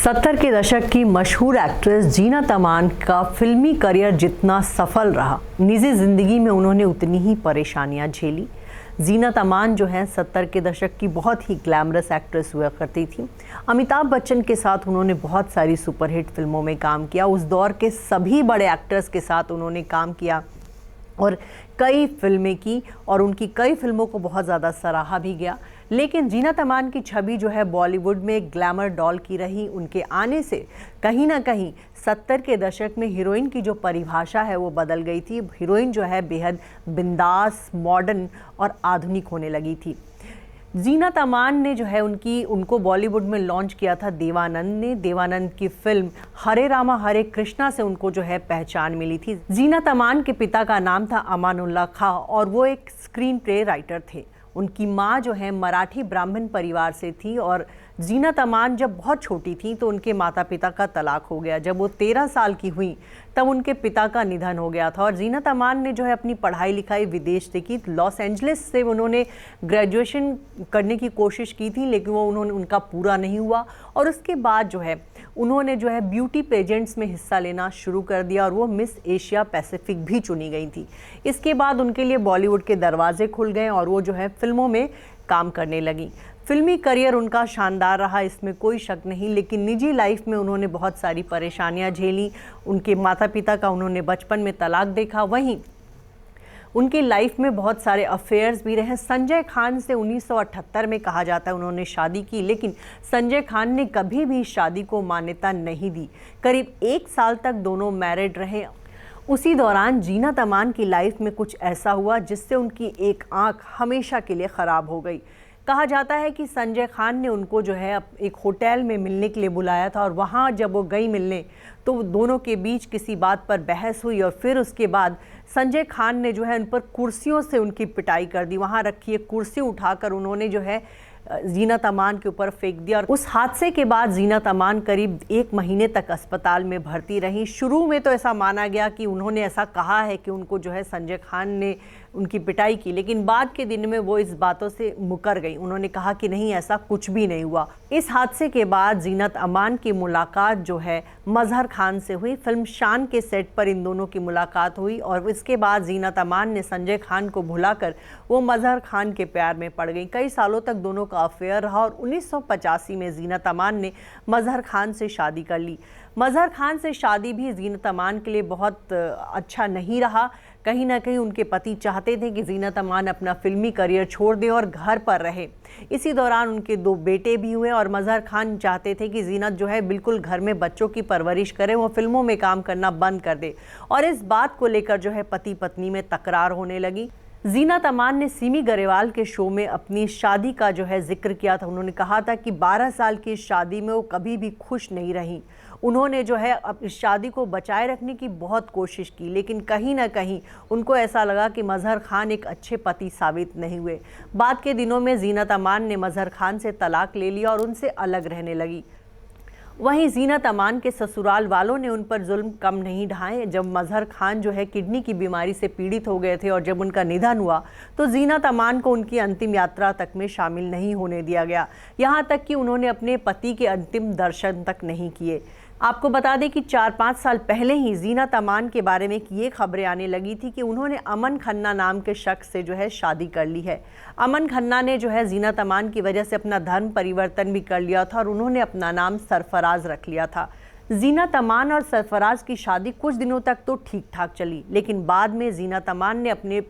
70 के दशक की मशहूर एक्ट्रेस जीनत अमान का फिल्मी करियर जितना सफल रहा, निजी जिंदगी में उन्होंने उतनी ही परेशानियां झेली। जीनत अमान जो है 70 के दशक की बहुत ही ग्लैमरस एक्ट्रेस हुआ करती थी। अमिताभ बच्चन के साथ उन्होंने बहुत सारी सुपरहिट फिल्मों में काम किया। उस दौर के सभी बड़े एक्टर्स के साथ उन्होंने काम किया और कई फिल्में की और उनकी कई फिल्मों को बहुत ज़्यादा सराहा भी गया। लेकिन जीनत अमान की छवि जो है बॉलीवुड में एक ग्लैमर डॉल की रही। उनके आने से कहीं ना कहीं 70 के दशक में हीरोइन की जो परिभाषा है वो बदल गई थी। हीरोइन जो है बेहद बिंदास, मॉडर्न और आधुनिक होने लगी थी। जीनत अमान ने जो है उनको बॉलीवुड में लॉन्च किया था देवानंद ने। देवानंद की फिल्म हरे रामा हरे कृष्णा से उनको जो है पहचान मिली थी। जीनत अमान के पिता का नाम था अमानुल्लाह खां और वो एक स्क्रीन प्ले राइटर थे। उनकी माँ जो है मराठी ब्राह्मण परिवार से थी और जीनत अमान जब बहुत छोटी थी तो उनके माता पिता का तलाक हो गया। जब वो 13 साल की हुई तब उनके पिता का निधन हो गया था और जीनत अमान ने जो है अपनी पढ़ाई लिखाई विदेश से की। लॉस एंजलिस से उन्होंने ग्रेजुएशन करने की कोशिश की थी, लेकिन वो उनका पूरा नहीं हुआ और उसके बाद जो है उन्होंने जो है ब्यूटी पेजेंट्स में हिस्सा लेना शुरू कर दिया और वो मिस एशिया पैसिफिक भी चुनी गई थी। इसके बाद उनके लिए बॉलीवुड के दरवाजे खुल गए और वो जो है फिल्मों में काम करने लगी। फिल्मी करियर उनका शानदार रहा, इसमें कोई शक नहीं, लेकिन निजी लाइफ में उन्होंने बहुत सारी परेशानियां झेली। उनके माता पिता का उन्होंने बचपन में तलाक देखा। वहीं उनकी लाइफ में बहुत सारे अफेयर्स भी रहे। संजय खान से 1978 में कहा जाता है उन्होंने शादी की, लेकिन संजय खान ने कभी भी शादी को मान्यता नहीं दी। करीब 1 साल तक दोनों मैरिड रहे। उसी दौरान जीनत अमान की लाइफ में कुछ ऐसा हुआ जिससे उनकी एक आंख हमेशा के लिए ख़राब हो गई। कहा जाता है कि संजय खान ने उनको जो है एक होटल में मिलने के लिए बुलाया था और वहाँ जब वो गई मिलने तो दोनों के बीच किसी बात पर बहस हुई और फिर उसके बाद संजय खान ने जो है उन पर कुर्सियों से उनकी पिटाई कर दी। वहाँ रखी एक कुर्सी उठाकर उन्होंने जो है जीनत अमान के ऊपर फेंक दिया और उस हादसे के बाद जीनत अमान करीब 1 महीने तक अस्पताल में भर्ती रही। शुरू में तो ऐसा माना गया कि उन्होंने ऐसा कहा है कि उनको जो है संजय खान ने उनकी पिटाई की, लेकिन बाद के दिन में वो इस बातों से मुकर गई। उन्होंने कहा कि नहीं, ऐसा कुछ भी नहीं हुआ। इस हादसे के बाद जीनत अमान की मुलाकात जो है मजहर खान से हुई। फिल्म शान के सेट पर इन दोनों की मुलाकात हुई और इसके बाद जीनत अमान ने संजय खान को भुलाकर वो मजहर खान के प्यार में पड़ गई। कई सालों तक दोनों का अफेयर रहा और 1985 में जीनत अमान ने मजहर खान से शादी कर ली। मजहर खान से शादी भी जीनत अमान के लिए बहुत अच्छा नहीं रहा। कहीं ना कहीं उनके पति चाहते थे कि जीनत अमान अपना फिल्मी करियर छोड़ दे और घर पर रहे। इसी दौरान उनके 2 बेटे भी हुए और मजहर खान चाहते थे कि जीनत जो है बिल्कुल घर में बच्चों की परवरिश करे, वो फिल्मों में काम करना बंद कर दे और इस बात को लेकर जो है पति पत्नी में तकरार होने लगी। जीनत अमान ने सिमी गरेवाल के शो में अपनी शादी का जो है जिक्र किया था। उन्होंने कहा था कि 12 साल की शादी में वो कभी भी खुश नहीं रही। उन्होंने जो है अब इस शादी को बचाए रखने की बहुत कोशिश की, लेकिन कहीं ना कहीं उनको ऐसा लगा कि मजहर खान एक अच्छे पति साबित नहीं हुए। बाद के दिनों में जीनत अमान ने मजहर खान से तलाक ले लिया और उनसे अलग रहने लगी। वहीं जीनत अमान के ससुराल वालों ने उन पर जुल्म कम नहीं ढाए। जब मजहर खान जो है किडनी की बीमारी से पीड़ित हो गए थे और जब उनका निधन हुआ तो जीनत अमान को उनकी अंतिम यात्रा तक में शामिल नहीं होने दिया गया। यहाँ तक कि उन्होंने अपने पति के अंतिम दर्शन तक नहीं किए। आपको बता दें कि 4-5 साल पहले ही जीनत अमान के बारे में ये खबरें आने लगी थी कि उन्होंने अमन खन्ना नाम के शख्स से जो है शादी कर ली है। अमन खन्ना ने जो है जीनत अमान की वजह से अपना धर्म परिवर्तन भी कर लिया था और उन्होंने अपना नाम सरफराज रख लिया था। जीनत अमान और सरफराज की शादी कुछ दिनों तक तो ठीक ठाक चली, लेकिन बाद में जीनत अमान ने अपने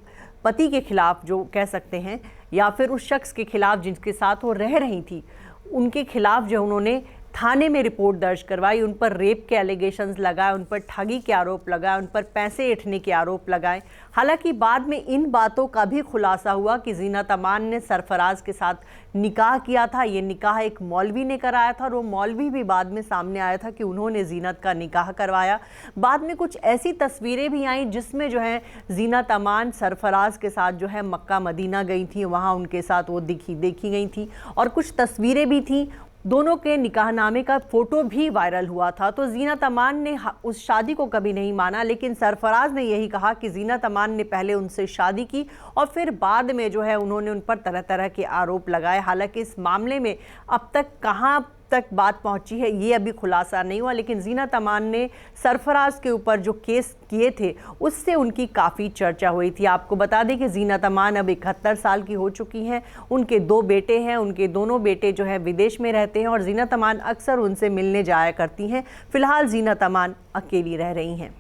पति के खिलाफ, जो कह सकते हैं, या फिर उस शख्स के खिलाफ जिनके साथ वो रह रही थी, उनके खिलाफ जो उन्होंने थाने में रिपोर्ट दर्ज करवाई। उन पर रेप के एलिगेशंस लगाए, उन पर ठगी के आरोप लगाए, उन पर पैसे ऐंठने के आरोप लगाए। हालांकि बाद में इन बातों का भी खुलासा हुआ कि जीनत अमान ने सरफराज के साथ निकाह किया था। ये निकाह एक मौलवी ने कराया था और वो मौलवी भी बाद में सामने आया था कि उन्होंने जीनत का निकाह करवाया। बाद में कुछ ऐसी तस्वीरें भी आईं जिसमें जो है जीनत अमान सरफराज के साथ जो है मक्का मदीना गई थी, वहाँ उनके साथ वो देखी गई थी और कुछ तस्वीरें भी थी। दोनों के निकाहनामे का फोटो भी वायरल हुआ था। तो जीनत अमान ने उस शादी को कभी नहीं माना, लेकिन सरफराज ने यही कहा कि जीनत अमान ने पहले उनसे शादी की और फिर बाद में जो है उन्होंने उन पर तरह तरह के आरोप लगाए। हालांकि इस मामले में अब तक कहाँ तक बात पहुंची है ये अभी खुलासा नहीं हुआ, लेकिन जीनत अमान ने सरफराज के ऊपर जो केस किए थे उससे उनकी काफ़ी चर्चा हुई थी। आपको बता दें कि जीनत अमान अब 71 साल की हो चुकी हैं। उनके 2 बेटे हैं, उनके दोनों बेटे जो है विदेश में रहते हैं और जीनत अमान अक्सर उनसे मिलने जाया करती हैं। फिलहाल जीनत अमान अकेली रह रही हैं।